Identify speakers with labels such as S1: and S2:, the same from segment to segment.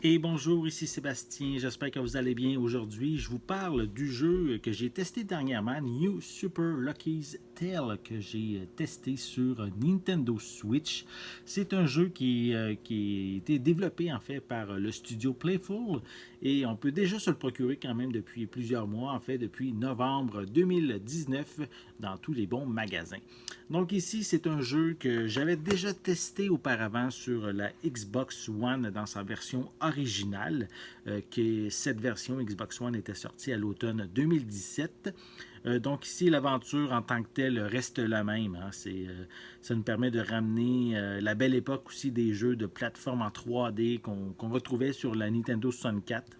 S1: Et bonjour, ici Sébastien, j'espère que vous allez bien. Aujourd'hui, je vous parle du jeu que j'ai testé dernièrement, New Super Lucky's Tale, que j'ai testé sur Nintendo Switch. C'est un jeu qui a été développé en fait par le studio Playful et on peut déjà se le procurer quand même depuis plusieurs mois, en fait depuis novembre 2019 dans tous les bons magasins. Donc ici, c'est un jeu que j'avais déjà testé auparavant sur la Xbox One dans sa version originale, que cette version Xbox One était sortie à l'automne 2017. Donc ici, l'aventure en tant que telle reste la même. Hein. Ça nous permet de ramener la belle époque aussi des jeux de plateforme en 3D qu'on retrouvait sur la Nintendo 64.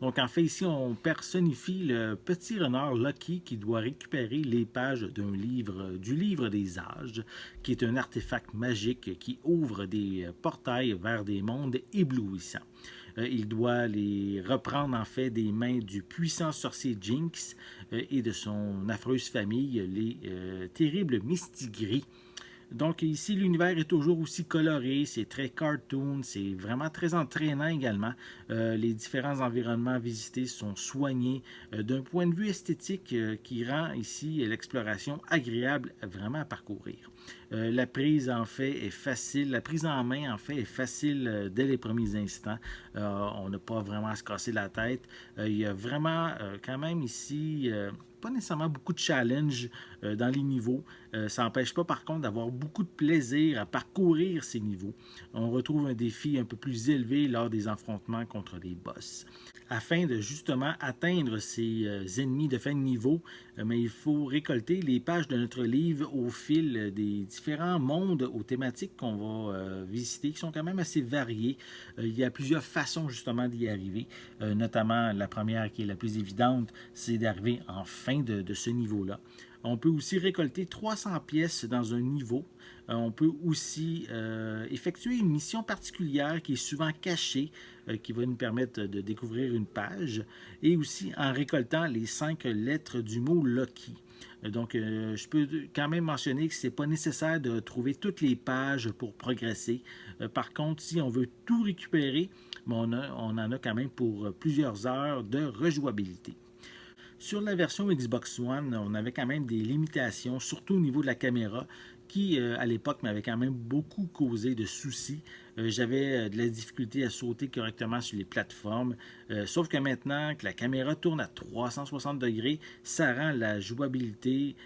S1: Donc, en fait, ici, on personnifie le petit renard Lucky qui doit récupérer les pages du livre des âges, qui est un artefact magique qui ouvre des portails vers des mondes éblouissants. Il doit les reprendre en fait des mains du puissant sorcier Jinx et de son affreuse famille, les terribles Mistigris. Donc ici, l'univers est toujours aussi coloré, c'est très cartoon, c'est vraiment très entraînant également. Les différents environnements visités sont soignés d'un point de vue esthétique qui rend ici l'exploration agréable vraiment à parcourir. La prise en fait est facile, la prise en main en fait est facile dès les premiers instants. On n'a pas vraiment à se casser la tête. Il y a vraiment quand même ici pas nécessairement beaucoup de challenge dans les niveaux. Ça n'empêche pas par contre d'avoir beaucoup de plaisir à parcourir ces niveaux. On retrouve un défi un peu plus élevé lors des affrontements contre les boss. Afin de justement atteindre ces ennemis de fin de niveau, mais il faut récolter les pages de notre livre au fil des différents mondes aux thématiques qu'on va visiter, qui sont quand même assez variées. Il y a plusieurs façons justement d'y arriver, notamment la première qui est la plus évidente, c'est d'arriver en fin de ce niveau-là. On peut aussi récolter 300 pièces dans un niveau. On peut aussi effectuer une mission particulière qui est souvent cachée, qui va nous permettre de découvrir une page, et aussi en récoltant les 5 lettres du mot Lucky. Donc, je peux quand même mentionner que ce n'est pas nécessaire de trouver toutes les pages pour progresser. Par contre, si on veut tout récupérer, on en a quand même pour plusieurs heures de rejouabilité. Sur la version Xbox One, on avait quand même des limitations, surtout au niveau de la caméra, qui à l'époque m'avait quand même beaucoup causé de soucis. J'avais de la difficulté à sauter correctement sur les plateformes. Sauf que maintenant que la caméra tourne à 360 degrés, ça rend la jouabilité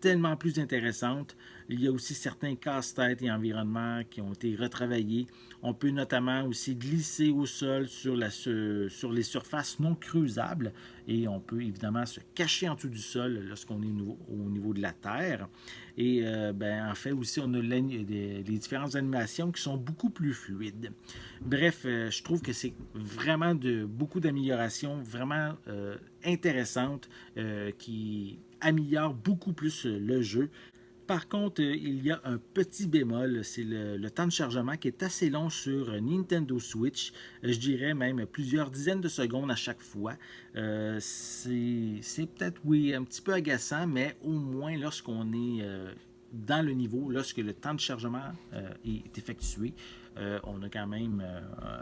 S1: tellement plus intéressante. Il y a aussi certains casse-têtes et environnements qui ont été retravaillés. On peut notamment aussi glisser au sol sur les surfaces non creusables et on peut évidemment se cacher en dessous du sol lorsqu'on est au niveau de la terre. Et en fait aussi, on a les différentes animations qui sont beaucoup plus fluides. Bref, je trouve que c'est vraiment beaucoup d'améliorations vraiment intéressantes qui améliorent beaucoup plus le jeu. Par contre, il y a un petit bémol, c'est le temps de chargement qui est assez long sur Nintendo Switch. Je dirais même plusieurs dizaines de secondes à chaque fois. C'est peut-être, oui, un petit peu agaçant, mais au moins lorsqu'on est dans le niveau, lorsque le temps de chargement est effectué, on a quand même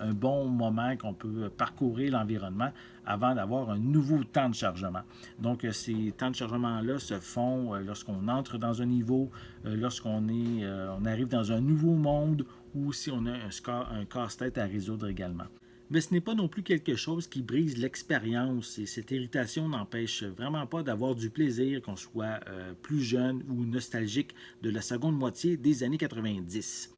S1: un bon moment qu'on peut parcourir l'environnement avant d'avoir un nouveau temps de chargement. Donc, ces temps de chargement-là se font lorsqu'on entre dans un niveau, on arrive dans un nouveau monde ou si on a un casse-tête à résoudre également. Mais ce n'est pas non plus quelque chose qui brise l'expérience et cette irritation n'empêche vraiment pas d'avoir du plaisir qu'on soit plus jeune ou nostalgique de la seconde moitié des années 90.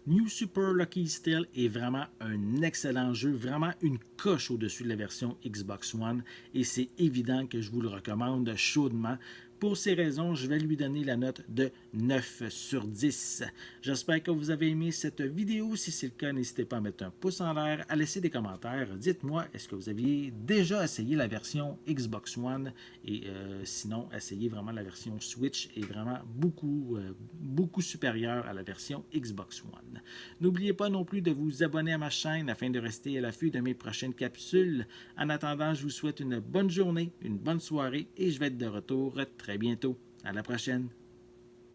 S1: New Super Lucky Tale est vraiment un excellent jeu, vraiment une coche au-dessus de la version Xbox One et c'est évident que je vous le recommande chaudement. Pour ces raisons, je vais lui donner la note de 9 sur 10. J'espère que vous avez aimé cette vidéo. Si c'est le cas, n'hésitez pas à mettre un pouce en l'air, à laisser des commentaires. Dites-moi, est-ce que vous aviez déjà essayé la version Xbox One et sinon, essayez vraiment la version Switch est vraiment beaucoup supérieure à la version Xbox One. N'oubliez pas non plus de vous abonner à ma chaîne afin de rester à l'affût de mes prochaines capsules. En attendant, je vous souhaite une bonne journée, une bonne soirée et je vais être de retour très bientôt. À la prochaine.